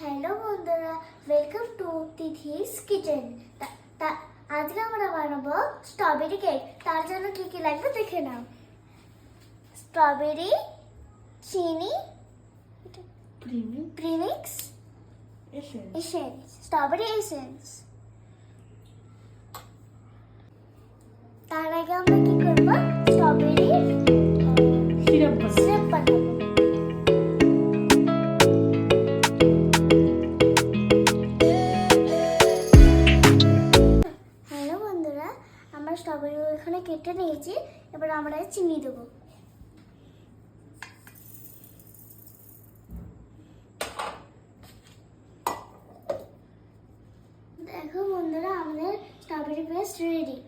Hello বন্ধুরা, welcome to তিথিস kitchen. আজকে আমরা বানাবো স্ট্রবেরি কেক। তার জন্য কি কি লাগবে দেখে নাও। স্ট্রবেরি, চিনি, প্রিমিক্স, এসেন্স, স্ট্রবেরি এসেন্স। তার আগে আমরা কি করব, স্ট্রবেরি সিরাপ বানাবো। আমরা স্ট্রবেরি এখানে কেটে নিয়েছি, এবার আমরা চিনি দেবো। দেখো বন্ধুরা, আমাদের স্ট্রবেরি পেস্ট রেডি।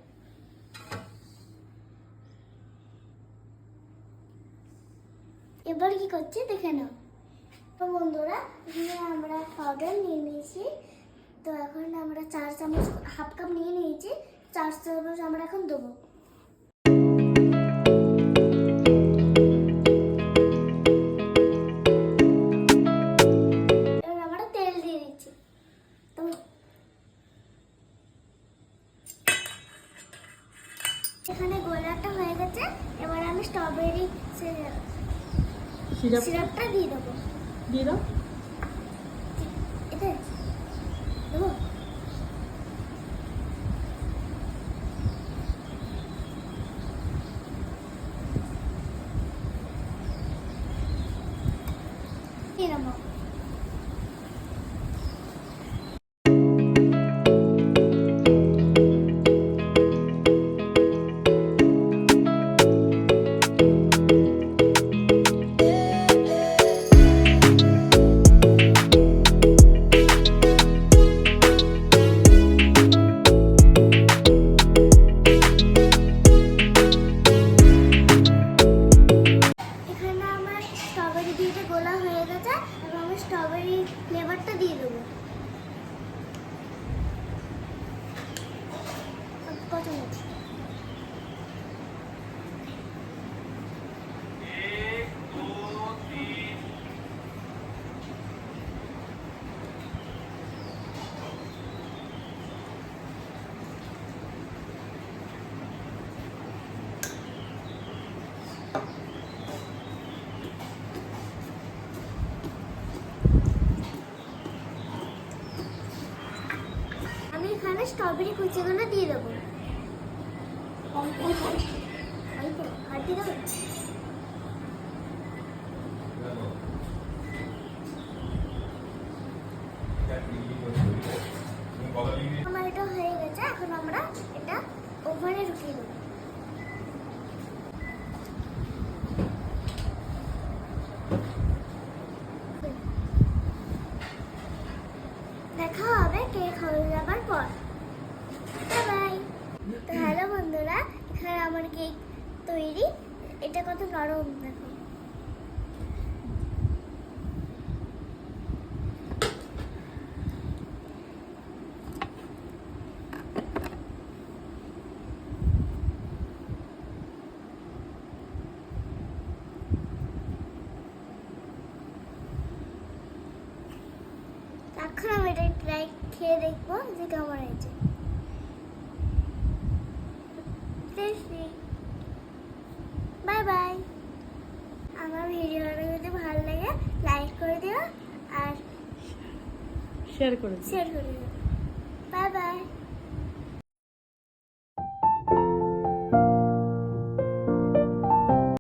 এবার কি করছি দেখে নাও। তো বন্ধুরা, এখানে আমরা পাউডার নিয়ে নিয়েছি। তো এখন আমরা 4 চামচ, হাফ কাপ নিয়ে নিয়েছি। 4 চামচ আমরা এখন দেবো। এবার আমরা তেল দিয়ে দিচ্ছি। তো এখানে গোলাটা হয়ে গেছে। এবার আমি স্ট্রবেরি সিরাপটা দিয়ে দেবো। দিয়ে দাও। এতে দেবো। Dinamo. গোলা হয়ে গেছে, এবং আমি স্ট্রবেরি ফ্লেভারটা দিয়ে দেবো। এখানে স্ট্রবেরি কুচিগুলো দিয়ে দেবো। আমার এটা হয়ে গেছে। এখন আমরা এটা ওভেনে ঢুকিয়ে দেবো। দেখা হবে কেক হয়ে যাবার পর। বাই। তো হ্যালো বন্ধুরা, এখানে আমার কেক তৈরি। এটা কত নরম দেখো। এখন আমি এটা ট্রাই খেয়ে দেখবো যে কেমন হয়েছে। Bye bye. আমার ভিডিওটা যদি ভালো লাগে লাইক করে দিও আর শেয়ার করে দিও। Bye bye.